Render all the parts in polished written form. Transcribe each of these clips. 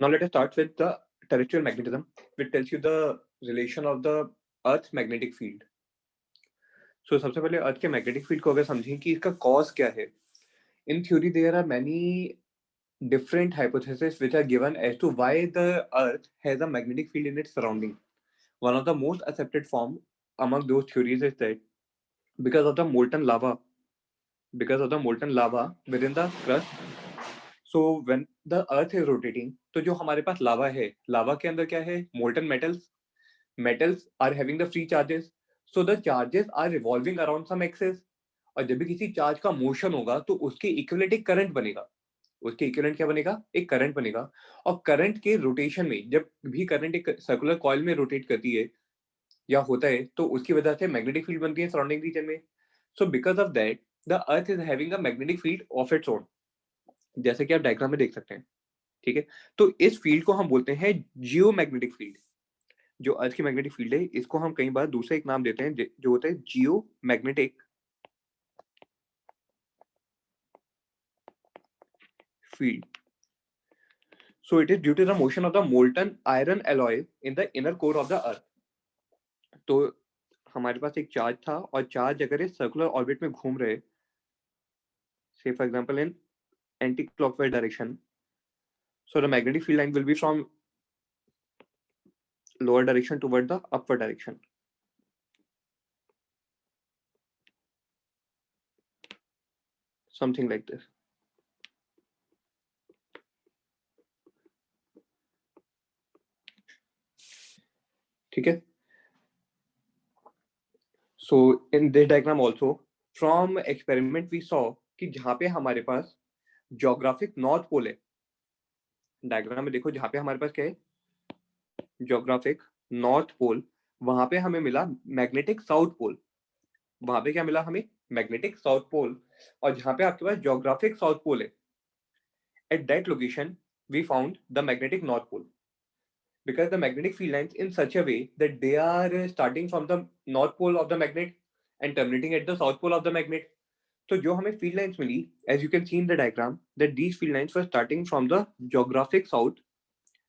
Now let us start with the terrestrial magnetism, which tells you the relation of the Earth's magnetic field. So सबसे पहले अर्थ के magnetic field को अगर समझें कि इसका कॉज क्या है. In theory, there are many different hypotheses which are given as to why the Earth has a magnetic field in its surrounding. One of the most accepted form among those theories is that because of the molten lava within the crust. So when the Earth is rotating, तो जो हमारे पास लावा है, लावा के अंदर क्या है? Molten metals are having the free charges, so the charges are revolving around some axis. और जब भी किसी चार्ज का मोशन होगा तो उसके इक्विवेलेंट एक करंट बनेगा. उसके इक्विवेलेंट क्या बनेगा? एक करंट बनेगा. और करंट के रोटेशन में जब भी करंट एक सर्कुलर कॉइल में रोटेट करती है या होता है तो उसकी वजह से मैग्नेटिक फील्ड बनती है सराउंडिंग रीजन में. So because of that the earth is having a magnetic field of its own, जैसे कि आप डायग्राम में देख सकते हैं. ठीक है, तो इस फील्ड को हम बोलते हैं जियो मैग्नेटिक फील्ड. जो अर्थ की मैग्नेटिक फील्ड है इसको हम कई बार दूसरा एक नाम देते हैं जो होता है geomagnetic field. So it is due to the motion of the molten iron alloy in the inner core of the earth. तो हमारे पास एक चार्ज था और चार्ज अगर इस सर्कुलर ऑर्बिट में घूम रहे, say for example in anti-clockwise direction, so the magnetic field line will be from lower direction toward the upward direction. Something like this. ठीक है. So in this diagram also, from experiment we saw कि जहाँ पे हमारे पास geographic north pole है, diagram में देखो जहाँ पे हमारे पास क्या है, geographic north pole, वहां पे हमें मिला मैग्नेटिक साउथ पोल. वहां पे क्या मिला हमें? Magnetic south pole. और जहां पे आपके पास जियोग्राफिक साउथ पोल है, at that location we found the magnetic north pole. Because the magnetic field lines in such a way that they are starting from the north pole of the magnet and terminating at the south pole of the magnet. तो जो हमें field lines milli, as you can see in the diagram, that these field lines were starting from the geographic south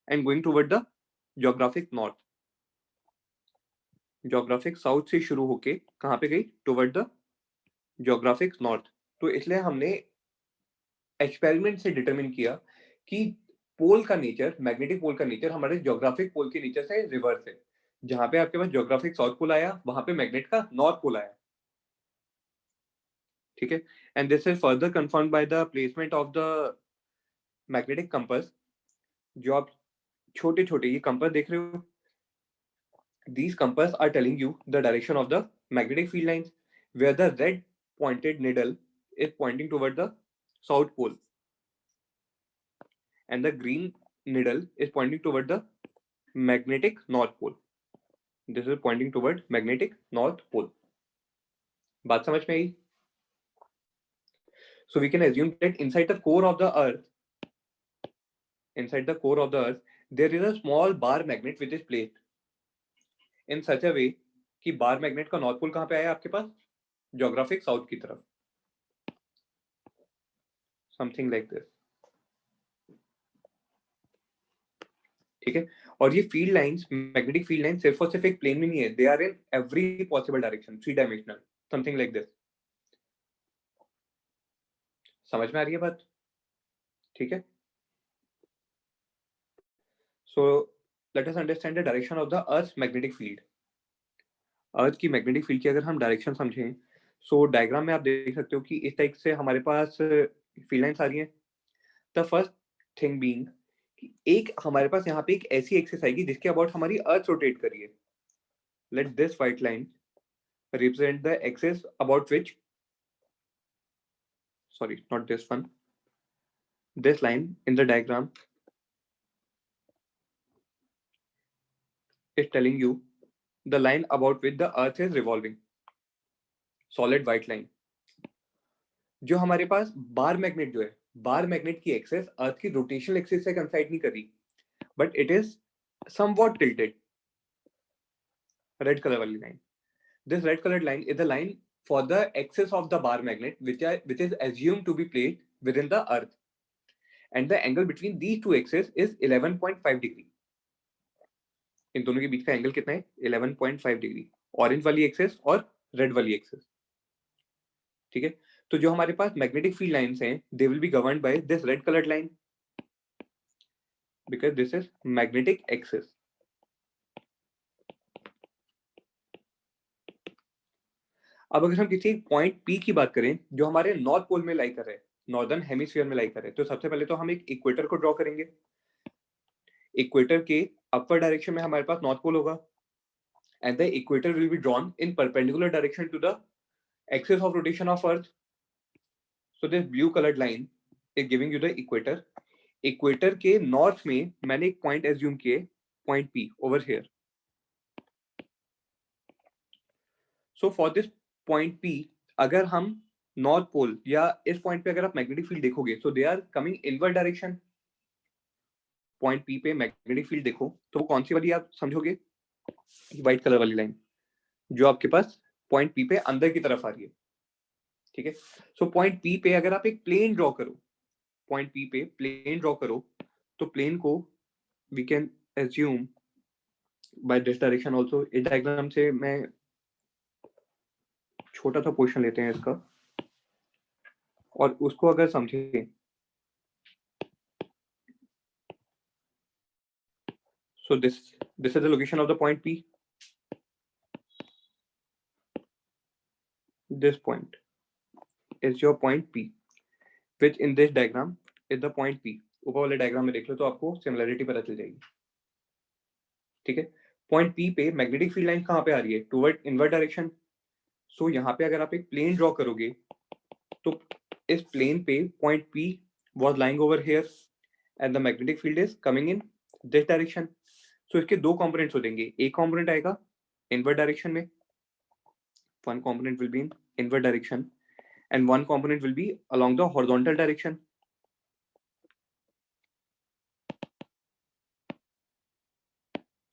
and going toward the geographic north. geographic south से शुरू होके कहाँ पे गई? Toward the geographic north. तो इसलिए हमने experiment से डिटरमिन किया कि पोल का नेचर, मैग्नेटिक पोल का नेचर हमारे ज्योग्राफिक पोल के नेचर से रिवर्स है. जहां पे आपके पास ज्योग्राफिक साउथ पोल आया, वहां पे मैग्नेट का नॉर्थ पोल आया. ठीक है. And this is further confirmed by the placement of the magnetic compass. जो आप छोटे छोटे ये कंपास देख रहे हो, these compass are telling you the direction of the magnetic field lines, where the red pointed needle is pointing toward the south pole and the green needle is pointing toward the magnetic north pole. This is pointing toward magnetic north pole. बात समझ में आई? So we can assume that inside the core of the earth, there is a small bar magnet which is placed in such a way कि bar magnet का north pole कहाँ पे आया आपके पास? Geographic south की तरफ. Something like this. ठीक है. और ये field lines, magnetic field line सिर्फ और सिर्फ एक प्लेन में नहीं है, they are in every possible direction, 3 dimensional, something like this. समझ में आ रही है बात? ठीक है. So let us understand the direction of the earth magnetic field. Earth की मैग्नेटिक फील्ड की अगर हम डायरेक्शन समझें, सो डायग्राम में आप देख सकते हो कि इस टाइप से हमारे पास फील्ड लाइंस आ रही हैं. द फर्स्ट थिंग बीइंग कि एक हमारे पास यहाँ पे एक ऐसी एक्सिस आएगी जिसके अबाउट हमारी अर्थ रोटेट कर रही है. Let this white line represent the axis about which, sorry, not this one, this line in the diagram is telling you the line about which the earth is revolving, solid white line. जो हमारे पास bar magnet जो है, bar magnet की axis अर्थ की rotational axis से कंसाइड नहीं कर रही, but it is somewhat tilted. Red colour वाली line, this red colored line is the line for the axis of the bar magnet which is assumed to be placed within the earth. and the angle between these two axes is 11.5 degree. इन दोनों के बीच का angle कितना है? 11.5 degree. Orange वाली axes और red वाली एक्सेस. ठीक है. तो जो हमारे पास मैग्नेटिक फील्ड लाइंस हैं, they will be governed by this red coloured line because this is magnetic axis. अब अगर हम किसी पॉइंट P की बात करें जो हमारे नॉर्थ पोल में लाई कर रहे हैं, नॉर्दर्न हेमिस्फीयर में लाई कर रहे हैं, तो सबसे पहले तो हम एक इक्वेटर को ड्रॉ करेंगे. इक्वेटर के अपर डायरेक्शन में हमारे पास नॉर्थ पोल होगा and the equator will be drawn in perpendicular direction to the axis of rotation of earth. So this blue colored line is giving you the equator. Equator के north में मैंने एक point assume किए, point P over here. So for this point P, अगर हम north pole या इस point पे अगर आप magnetic field देखोगे, so they are coming inward direction. Point P पे magnetic field देखो, तो कौन सी वाली आप समझोगे? व्हाइट कलर वाली लाइन जो आपके पास पॉइंट P पे अंदर की तरफ आ रही है. ठीक है. सो पॉइंट P पे अगर आप एक प्लेन ड्रॉ करो, पॉइंट P पे प्लेन ड्रॉ करो, तो प्लेन को we can assume by this direction also. इस डायग्राम से मैं छोटा सा पोर्शन लेते हैं इसका और उसको अगर समझें, so this is the location of the point P. This point is your point P, which in this diagram is the point P. ऊपर वाले डायग्राम में देख लो तो आपको सिमिलरिटी पता चल जाएगी. ठीक है. पॉइंट P पे मैग्नेटिक फील्ड लाइन कहाँ पे आ रही है? Toward inward direction. सो यहाँ पे अगर आप एक प्लेन ड्रॉ करोगे तो इस प्लेन पे point P was lying over here and the magnetic field is coming in this direction. So इसके दो कंपोनेंट्स हो जाएंगे. एक कंपोनेंट आएगा इनवर्ड डायरेक्शन में, one component will be in inward direction and one component will be along the horizontal direction.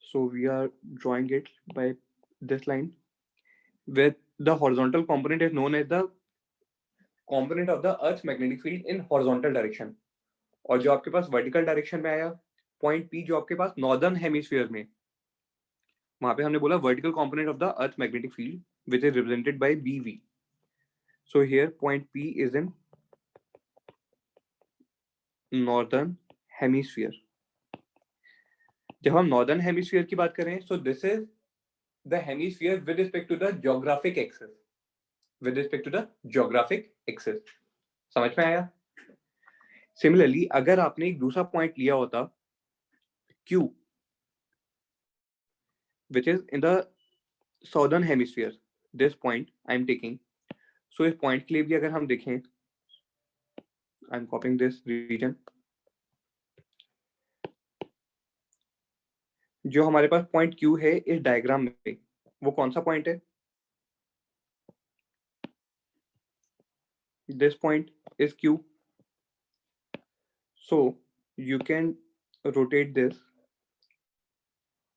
So we are drawing it by this line where the horizontal component is known as the component of the Earth's magnetic field in horizontal direction. और जो आपके पास vertical direction में आया point P, जो आपके पास northern hemisphere में, वहां पे हमने बोला vertical component of the earth magnetic field which is represented by BV. So here point P is in northern hemisphere. जब हम नॉर्दर्न हेमिस्फीयर की बात करें, so this is the hemisphere with respect to the geographic axis. With respect to the geographic axis. समझ में आया? Similarly, अगर आपने एक दूसरा पॉइंट लिया होता Q, which is in the southern hemisphere, this point I am taking. So इस पॉइंट के लिए भी अगर हम देखें, I am copying this region. जो हमारे पास पॉइंट Q है इस डायग्राम में, वो कौन सा पॉइंट है? This point is Q. So you can rotate this.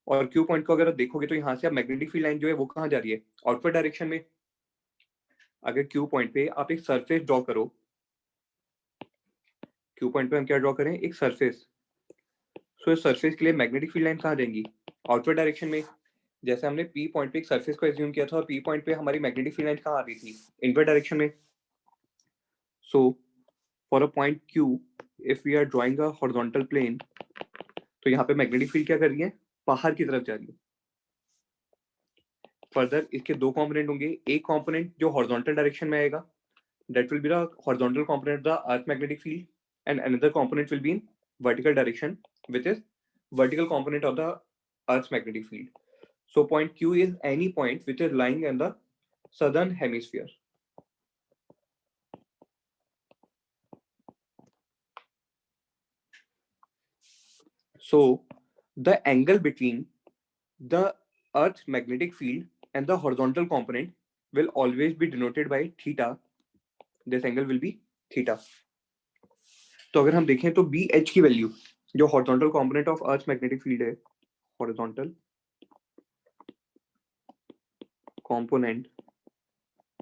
और Q पॉइंट को अगर आप देखोगे तो यहाँ से आप मैग्नेटिक फील्ड लाइन जो है वो कहाँ जा रही है? आउटवर्ड डायरेक्शन में. अगर Q पॉइंट पे आप एक सरफेस ड्रॉ करो, Q पॉइंट पे हम क्या ड्रॉ करें? एक सरफेस. सो इस सरफेस के लिए मैग्नेटिक फील्ड लाइन कहाँ जाएंगी? आउटवर्ड डायरेक्शन में. जैसे हमने P पॉइंट पे एक सरफेस को एज्यूम किया था और P पॉइंट पे हमारी मैग्नेटिक फील्ड लाइन कहाँ आ रही थी? इनवर्ड डायरेक्शन में. So for a point Q, if we are drawing a horizontal plane, तो यहाँ पे मैग्नेटिक फील्ड क्या कर रही है? बाहर की तरफ जा रही है. फर्दर इसके दो कंपोनेंट होंगे. एक कंपोनेंट जो हॉरिजॉन्टल डायरेक्शन में आएगा, that will be the horizontal component of the earth magnetic field, and another component will be in vertical direction, which is vertical component of the earth's magnetic field. So point Q is any point which is lying in the southern hemisphere. So the angle between the earth's magnetic field and the horizontal component will always be denoted by theta. This angle will be theta. तो अगर हम देखें तो BH की value, जो horizontal component of earth magnetic field है, horizontal component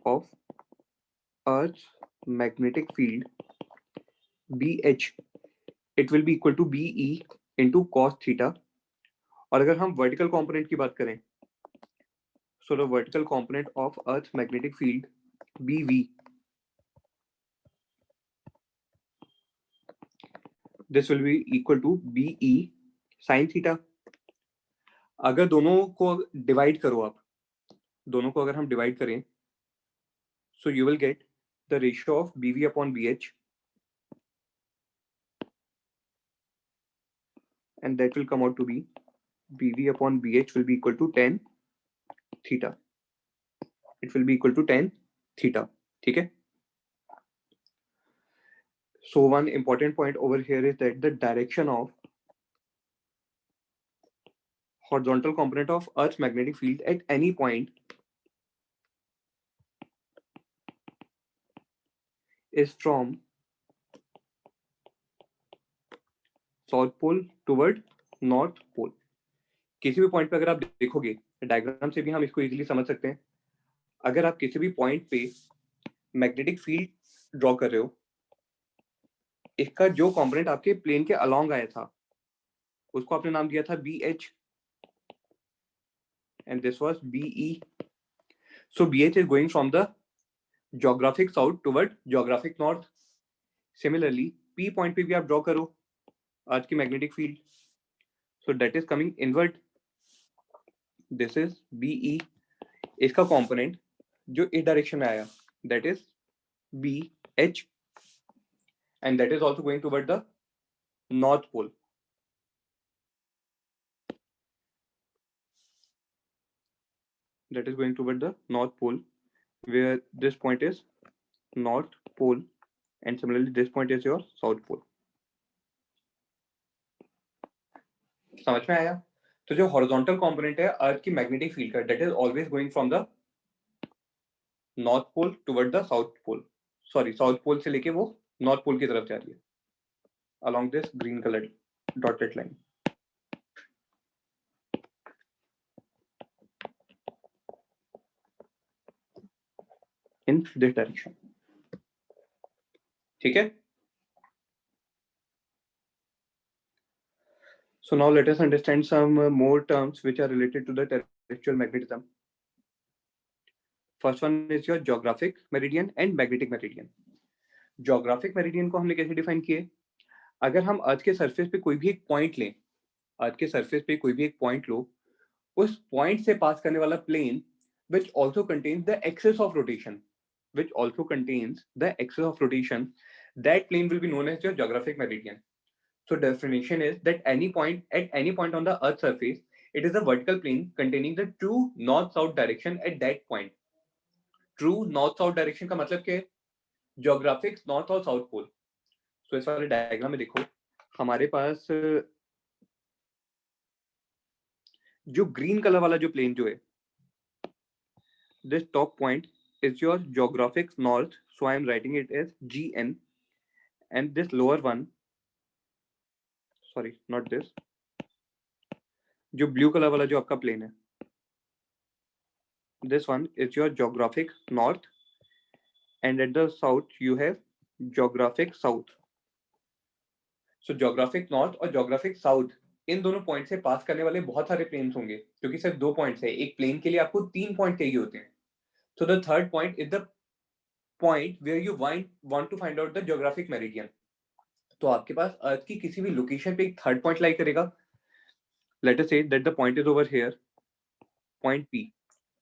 of Earth's magnetic field, BH, it will be equal to B E into cos theta. और अगर हम वर्टिकल कॉम्पोनेंट की बात करें, so the vertical component of earth magnetic field B V, this will be equal to B E sine theta. अगर दोनों को divide करो आप, दोनों को अगर हम डिवाइड करें, so you will get the ratio of B V upon B H, and that will come out to be bv upon bh will be equal to tan theta. It will be equal to tan theta. ठीक है? So one important point over here is that the direction of horizontal component of Earth's magnetic field at any point is from south pole toward north pole. किसी भी point पे अगर आप देखोगे, diagram से भी हम इसको इजीली समझ सकते हैं। अगर आप किसी भी पॉइंट पे मैग्नेटिक फील्ड ड्रॉ कर रहे हो, इसका जो कंपोनेंट आपके प्लेन के अलोंग आया था उसको आपने नाम दिया था B H, and this was BE. So BH is going from the geographic south toward geographic north. Similarly, P point पे भी आप ड्रॉ करो अर्थ की magnetic field, so that is coming inward. This is BE. इसका component जो इस direction में आया, that is BH, and that is also going toward the north pole. That is going toward the north pole, where this point is north pole, and similarly this point is your south pole. समझ में आया? तो जो horizontal component है earth की magnetic field का, that is always going from the north pole toward the south pole, sorry south pole से लेके वो नॉर्थ पोल की तरफ जा रही है along this green colored dotted line. In this direction. ठीक है? So now let us understand some more terms which are related to the terrestrial magnetism. First one is your geographic meridian and magnetic meridian. Geographic meridian को हमने कैसे define किए? अगर हम अर्थ के surface पे कोई भी एक पॉइंट लें, अर्थ के सरफेस पे कोई भी एक पॉइंट लो, उस पॉइंट से पास करने वाला plane which also contains the axis of rotation, that plane will be known as your geographic meridian. So definition is that at any point on the earth surface, it is a vertical plane containing the true north-south direction at that point. True north-south direction का मतलब क्या है? Geographic north और south pole. So इस वाले diagram में देखो, हमारे पास जो ग्रीन कलर वाला जो प्लेन जो है, this top point is your geographic north, so I am writing it as GN, and this lower one, sorry, not this, जो ब्लू कलर वाला जो आपका प्लेन है, this one is your geographic north, and at the south you have geographic south. So geographic north और geographic south, इन दोनों point से पास करने वाले बहुत सारे प्लेन्स होंगे, क्योंकि सिर्फ दो पॉइंट्स है, एक प्लेन के लिए आपको 3 पॉइंट चाहिए होते हैं. So the third point is the point where you want to find out the geographic meridian. तो आपके पास अर्थ की किसी भी लोकेशन पे एक थर्ड पॉइंट लाई करेगा. Let us say that the point is over here, point P.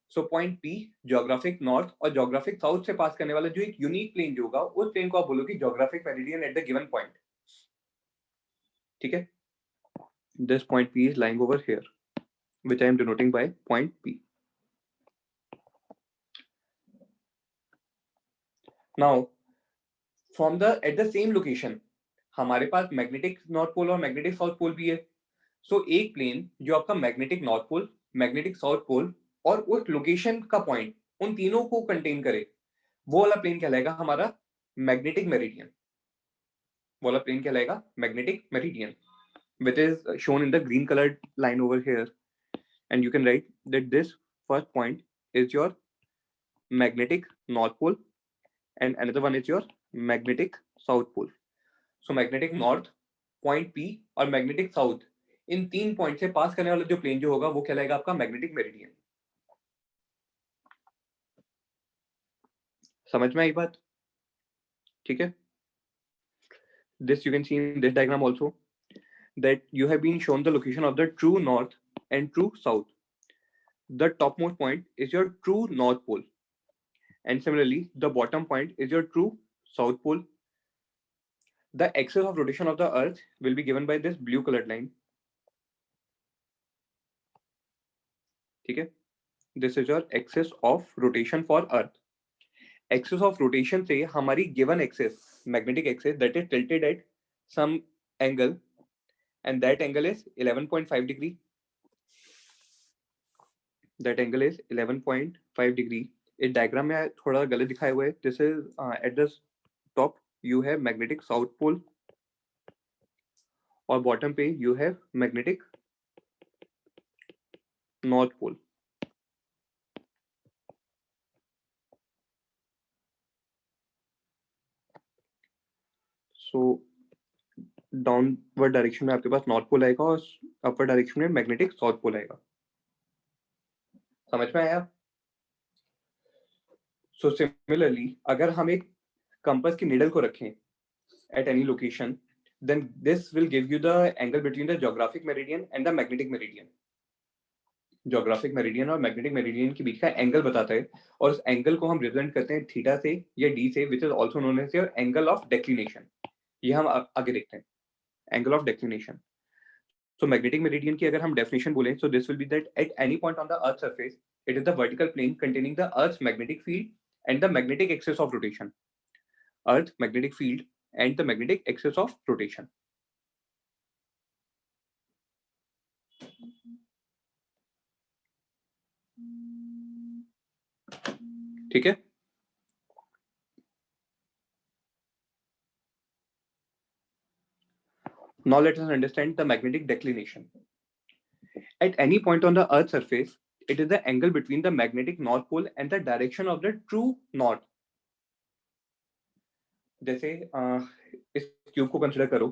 So point P geographic north और geographic south से पास करने वाला जो एक यूनिक प्लेन जो होगा, उस प्लेन को आप बोलोगे geographic meridian at the given point. ठीक है? This point P is lying over here, which I am denoting by point P. Now, at the same location, हमारे पास मैग्नेटिक नॉर्थ पोल और मैग्नेटिक साउथ पोल भी है. सो एक प्लेन जो आपका magnetic north pole, magnetic south pole और उस लोकेशन का पॉइंट, उन तीनों को कंटेन करे, वो वाला प्लेन कहलाएगा हमारा मैग्नेटिक मेरिडियन. वो वाला प्लेन कहलाएगा magnetic meridian, which is shown in the green colored line over here, and you can write that this first point is your magnetic north pole and another one is your magnetic south pole. So magnetic north point P और magnetic south, इन 3 point से पास करने वाला जो plane जो होगा वो कहलाएगा आपका मैग्नेटिक मेरिडियन। समझ में आई बात? ठीक है, this you can see in this diagram also, that you have been shown the location of the true north and true south. The topmost point is your true north pole, and similarly the bottom point is your true south pole. The axis of rotation of the earth will be given by this blue colored line. Okay, this is your axis of rotation for earth. Axis of rotation से हमारी given axis, magnetic axis, that is tilted at some angle, and that angle is 11.5 degree. That angle is 11.5 degree. इस diagram में थोड़ा गलत दिखाया हुआ है. This is at the top you have magnetic south pole और bottom पे you have magnetic north pole. So downward direction में आपके पास नॉर्थ पोल आएगा और अपवर्ड डायरेक्शन में मैग्नेटिक साउथ पोल आएगा. समझ में आया? सो सिमिलरली अगर हम एक कंपास की नीडल को रखें at any location, then this will give you the angle between the geographic meridian and the magnetic meridian. Geographic meridian और magnetic meridian के बीच का एंगल बताता है और उस एंगल को हम रिप्रेजेंट करते हैं थीटा से या डी से, which is also known as your angle of declination. ये हम आगे देखते हैं, angle of declination. So magnetic meridian की अगर हम definition बोलें, so this will be that at any point on the earth surface, it is the vertical plane containing the earth's magnetic field and the magnetic axis of rotation. Earth magnetic field and the magnetic axis of rotation. ठीक है? Now let us understand the magnetic declination. At any point on the earth's surface, it is the angle between the magnetic north pole and the direction of the true north. जैसे इस cube को consider करो,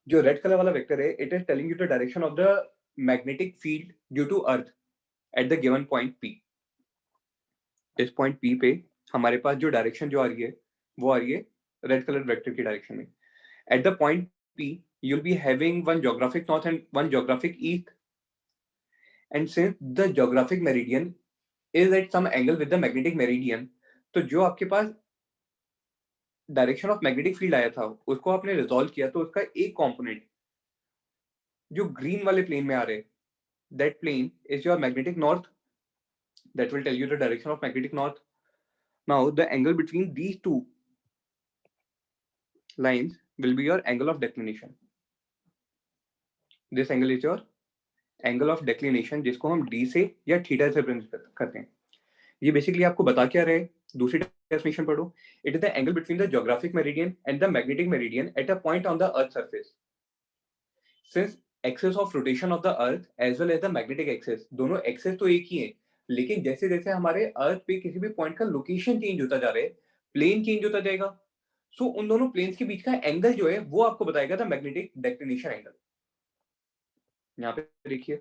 जो red colour वाला vector है, it is telling you the direction of the magnetic field due to earth at the given point P. इस point P पे हमारे पास जो डायरेक्शन जो आ रही है वो आ रही है रेड कलर वेक्टर की डायरेक्शन में. At the point P, you'll be having one geographic north and one geographic east. And since the geographic meridian is at some angle with the magnetic meridian, तो जो आपके पास direction of magnetic field आया था उसको आपने resolve किया, तो उसका एक कंपोनेंट जो ग्रीन वाले प्लेन में आ रहे, that plane is your magnetic north. That will tell you the direction of magnetic north. Now the angle between these two lines will be your angle of declination. This angle is your angle of declination, जिसको हम d से या theta से represent करते हैं. ये basically आपको बता क्या रहे, दूसरी डेफिनेशन पढ़ो. It is the angle between the geographic meridian and the magnetic meridian at a point on the earth surface. Since axis of rotation of the earth as well as the magnetic axis, दोनों axis तो एक ही है, लेकिन जैसे जैसे हमारे अर्थ पे किसी भी पॉइंट का लोकेशन चेंज होता जा रहा है, प्लेन चेंज होता जाएगा, सो उन दोनों प्लेन्स के बीच का एंगल जो है वो आपको बताएगा द मैग्नेटिक डेक्लिनेशन एंगल. यहाँ पे देखिए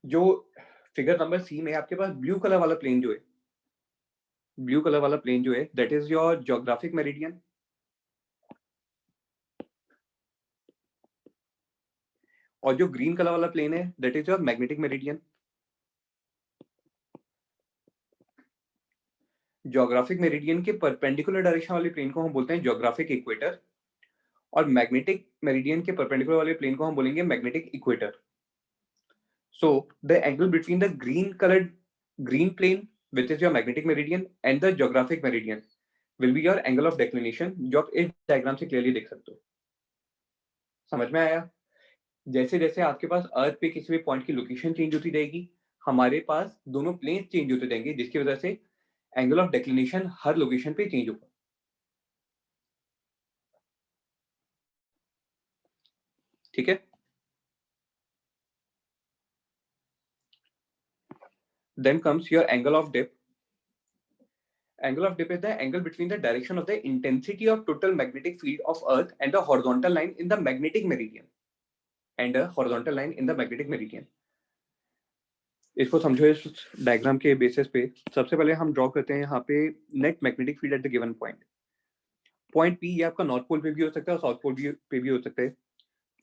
जो फिगर नंबर सी में आपके पास ब्लू कलर वाला प्लेन जो है, ब्लू कलर वाला प्लेन जो है that is your geographic meridian. और जो ग्रीन कलर वाला प्लेन है that is your magnetic meridian. Geographic meridian के परपेंडिकुलर डायरेक्शन वाले प्लेन को हम बोलते हैं ज्योग्राफिक इक्वेटर, और मैग्नेटिक मेरिडियन के परपेंडिकुलर वाले प्लेन को हम बोलेंगे magnetic equator. So the angle between the green coloured green plane which is your magnetic meridian and the geographic meridian will be your angle of declination, जो आप इस diagram से clearly देख सकते हो. समझ में आया? जैसे जैसे आपके पास अर्थ पे किसी भी पॉइंट की लोकेशन चेंज होती जाएगी, हमारे पास दोनों प्लेन चेंज होते जाएंगे, जिसकी वजह से angle of declination her location पे चेंज होगा. ठीक है? Then comes your angle of dip. Angle of dip is the angle between the direction of the intensity of total magnetic field of Earth and the horizontal line in the magnetic meridian. And a horizontal line in the magnetic meridian. इसको समझो इस diagram के basis पे। सबसे पहले हम draw करते हैं यहाँ पे net magnetic field at the given point. Point P ये आपका नॉर्थ पोल पे भी हो सकता है और साउथ पोल पे भी हो सकता है।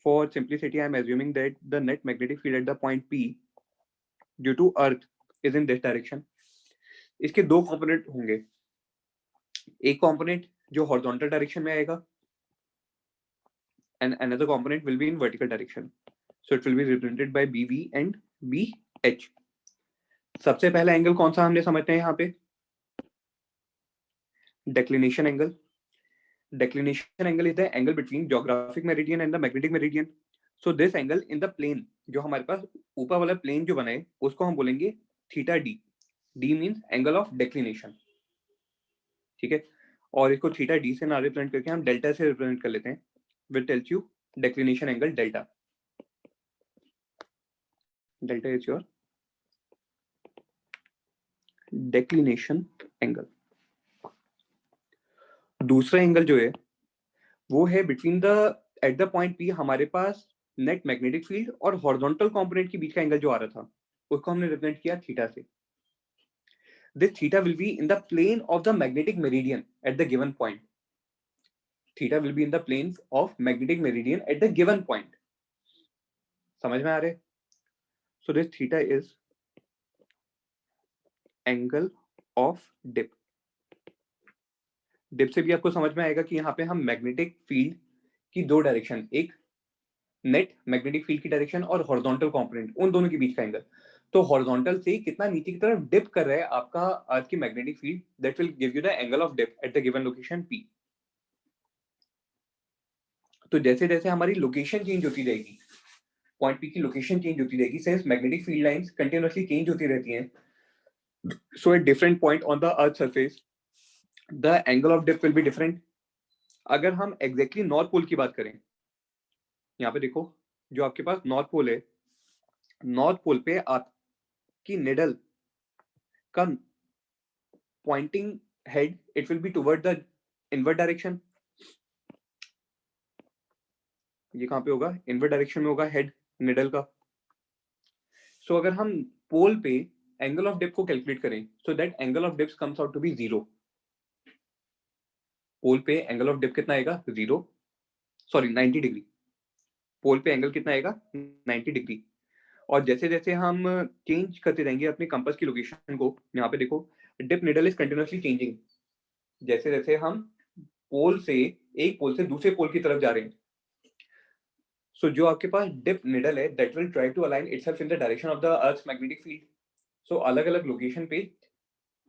For simplicity I am assuming that the net magnetic field at the point P due to earth is in this direction. इसके दो कंपोनेंट होंगे, एक कंपोनेंट जो हॉरिजॉन्टल डायरेक्शन में आएगा and another component will be in vertical direction, so it will be represented by BV and BH. सबसे पहला angle कौन सा हमने समझते हैं यहाँ पे, declination angle. Declination angle is the angle between geographic meridian and the magnetic meridian. So this angle in the plane, जो हमारे पास ऊपर वाला प्लेन जो बना है उसको हम बोलेंगे theta D. D means angle of declination, ठीक है। और इसको थीटा डी से ना रिप्रेजेंट करके हम डेल्टा से रिप्रेजेंट कर लेते हैं, which tells you declination angle delta. Delta is your declination angle. दूसरा एंगल जो है वो है between the eight the point P हमारे पास नेट मैग्नेटिक फील्ड और हॉरिजॉन्टल कंपोनेंट के बीच का एंगल जो आ रहा था उसको हमने रिप्रेजेंट किया थीटा से। This theta will be in the plane of the magnetic meridian at the given point. Theta will be in the plane of magnetic meridian at the given point. समझ में आ रहे? So this theta is angle of dip. Dip से भी आपको समझ में आएगा कि यहाँ पे हम मैग्नेटिक फील्ड की दो डायरेक्शन, एक नेट मैग्नेटिक फील्ड की डायरेक्शन और हॉरिजॉन्टल कंपोनेंट, उन दोनों के बीच का एंगल। तो हॉरिजॉन्टल से कितना नीचे की तरफ डिप कर रहा है आपका अर्थ की magnetic field, that will give you the angle of dip at the given location P। तो जैसे जैसे हमारी लोकेशन चेंज होती रहेगी, पॉइंट P की लोकेशन चेंज होती रहेगी, since magnetic field lines continuously change होती रहती हैं, so at different point on the earth surface the angle of dip will be different. अगर हम एग्जैक्टली नॉर्थ पोल की बात करें, यहाँ पे देखो जो आपके पास नॉर्थ पोल है, नॉर्थ पोल पे आपकी निडल का pointing head it will be toward the inward direction. ये कहां पे होगा? इनवर्ट डायरेक्शन में होगा हेड निडल का। सो अगर हम पोल पे एंगल ऑफ डिप को कैलकुलेट करें, so that angle of dip comes out to be 0। Pole पे एंगल ऑफ डिप कितना आएगा? 90 डिग्री। पोल पे एंगल कितना आएगा? 90 डिग्री। और जैसे जैसे हम चेंज करते रहेंगे अपने कंपास की लोकेशन को, यहाँ पे देखो dip needle is continuously changing. जैसे जैसे हम पोल से एक पोल से दूसरे पोल की तरफ जा रहे हैं, सो जो आपके पास डिप निडल है that will try to align itself in the direction of the earth's magnetic field. So अलग अलग लोकेशन पे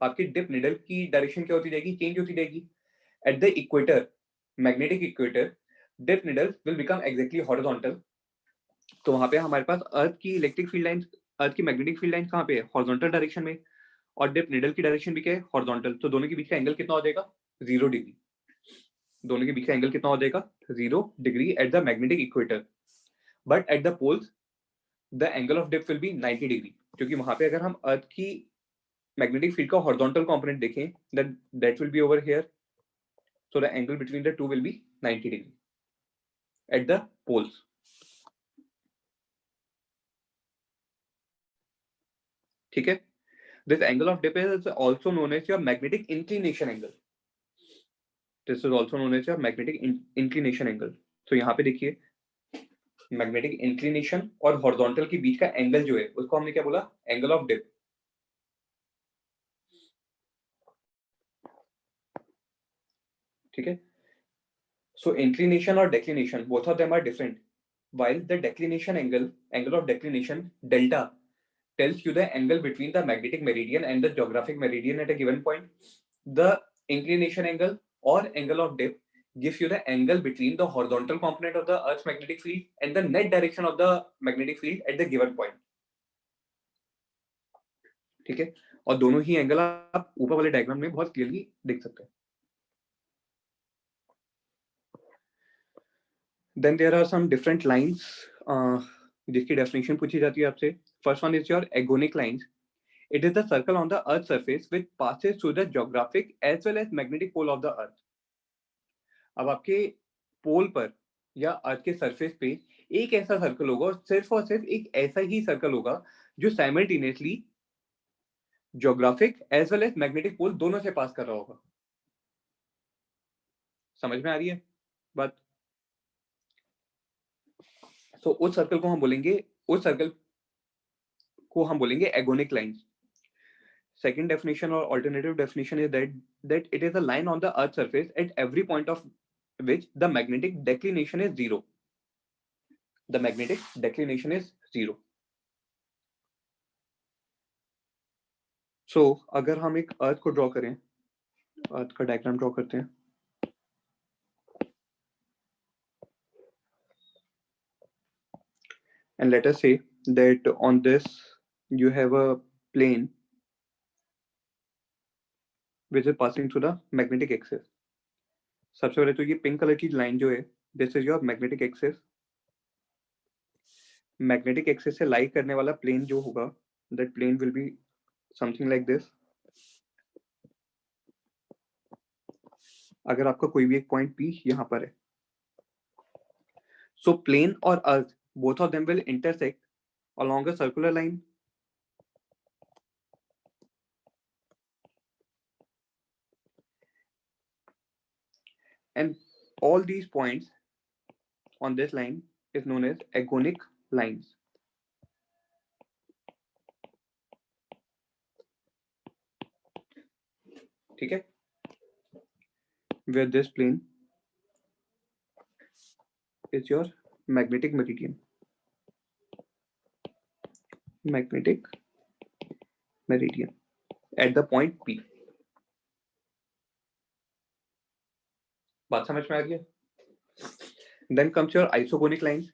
आपकी डिप निडल की डायरेक्शन क्या होती जाएगी? चेंज होती जाएगी। At the equator, magnetic equator, dip needle will become exactly horizontal. तो वहां पे हमारे पास अर्थ की इलेक्ट्रिक फील्ड लाइन, अर्थ की मैग्नेटिक फील्ड लाइन कहाँ पे है? हॉरिजॉन्टल डायरेक्शन में। और डिप निडल की डायरेक्शन भी क्या है? हॉरिजॉन्टल। तो दोनों के बीच का एंगल कितना हो जाएगा? 0 डिग्री। दोनों के बीच का एंगल कितना हो जाएगा? 0 degree at the magnetic equator. But at the poles the angle of dip will be 90 degree, क्योंकि वहां पे अगर हम अर्थ की मैग्नेटिक फील्ड का हॉरिजॉन्टल कंपोनेंट देखें, that will be over here, so the angle between the two will be 90 degree at the poles. ठीक है? This angle of dip is also known as your magnetic inclination angle. This is also known as your magnetic inclination angle. So यहाँ पे देखिए magnetic inclination और horizontal के बीच का angle जो है उसको हमने क्या बोला? Angle of dip. ठीक है? So inclination or declination, both of them are different. While the declination angle, angle of declination, delta, tells you the angle between the magnetic meridian and the geographic meridian at a given point. The inclination angle or angle of dip gives you the angle between the horizontal component of the Earth's magnetic field and the net direction of the magnetic field at the given point. ठीक है? और दोनों ही angle आप ऊपर वाले diagram में बहुत clearly देख सकते हैं। Then there are some different lines जिसकी डेफिनेशन पूछी जाती है आपसे। First one is your agonic lines. It is the circle on the Earth's surface which passes through the geographic as well as magnetic pole of the Earth. अब आपके पोल पर या अर्थ के सरफेस पे एक ऐसा सर्कल होगा और सिर्फ एक ऐसा ही सर्कल होगा जो simultaneously geographic as well as magnetic pole दोनों से पास कर रहा होगा। समझ में आ रही है बात? तो उस सर्कल को हम बोलेंगे एगोनिक lines. Second definition or alternative definition is that it is a line on the Earth's surface at every point of which the magnetic declination is zero. The magnetic declination is zero. So अगर हम एक अर्थ को draw करें, अर्थ का diagram draw करते हैं। And let us say that on this you have a plane which is passing through the magnetic axis. सबसे पहले तो ये पिंक कलर की लाइन जो है, this is your magnetic axis. Magnetic axis से लाई करने वाला प्लेन जो होगा, that plane will be something like this. अगर आपका कोई भी एक पॉइंट P यहाँ पर है, so plane और अर्थ both of them will intersect along a circular line. And all these points on this line is known as agonic lines. ठीक है? Where this plane is your magnetic meridian. Magnetic meridian at the point P. बात समझ में आ गई? Then comes your isogonic lines.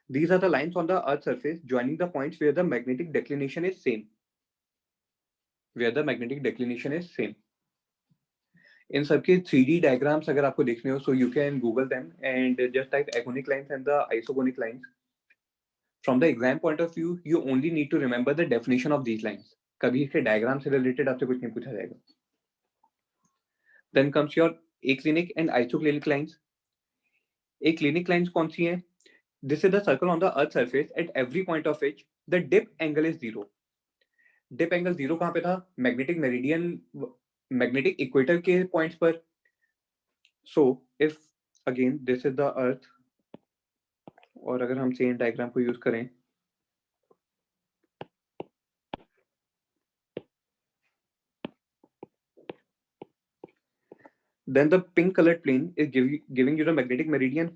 These are the lines on the Earth's surface joining the points where the magnetic declination is same. Where the magnetic declination is same. इन सबके 3D diagrams अगर आपको देखने हो, so you can Google them and just type agonic lines and the isogonic lines. From the exam point of view, you only need to remember the definition of these lines. कभी इसके diagram से related आपसे कुछ नहीं पूछा जाएगा। Then comes your aclinic and isoclinic lines. Aclinic lines कौन सी हैं? This is the circle on the Earth's surface at every point of which the dip angle is zero. Dip angle zero कहाँ पे था? Magnetic meridian, magnetic equator के points पर. So if again this is the Earth, और अगर हम same diagram को use करें, then the pink colored plane is giving you the magnetic meridian.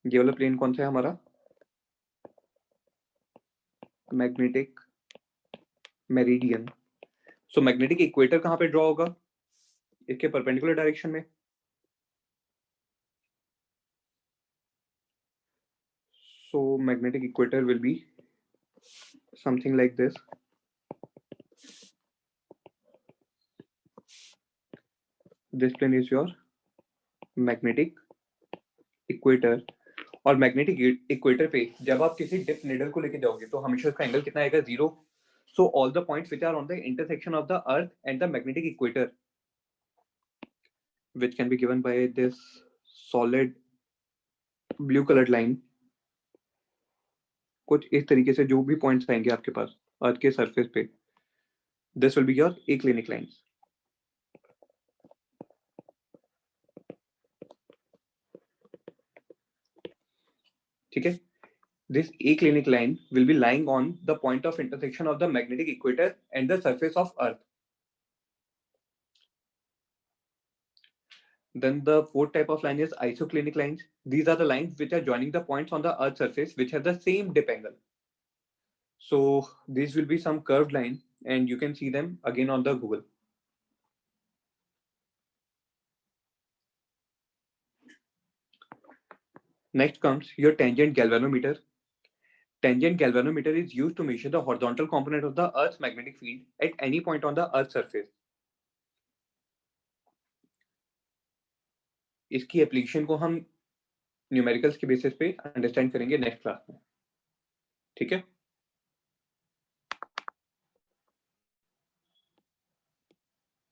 ये वाला प्लेन कौन सा है हमारा? Magnetic meridian. So magnetic equator कहाँ पे ड्रॉ होगा? इसके परपेंडिकुलर डायरेक्शन में. So magnetic equator will be something like this. This plane is your magnetic equator. और मैग्नेटिक इक्वेटर पे जब आप किसी डिप नीडल को लेके जाओगे तो हमेशा उसका एंगल कितना आएगा? Zero. So all the points which are on the intersection of the earth and the magnetic equator, which can be given by this solid blue colored line, कुछ इस तरीके से जो भी पॉइंट्स आएंगे आपके पास अर्थ के सरफेस पे, this will be your aclinic lines. ठीक है? This aclinic line will be lying on the point of intersection of the magnetic equator and the surface of Earth. Then the fourth type of line is isoclinic lines. These are the lines which are joining the points on the Earth's surface which have the same dip angle. So these will be some curved line and you can see them again on the Google. Next comes your tangent galvanometer. Tangent galvanometer is used to measure the horizontal component of the Earth's magnetic field at any point on the Earth's surface. इसकी application को हम numericals के basis पे understand करेंगे next class में, ठीक है।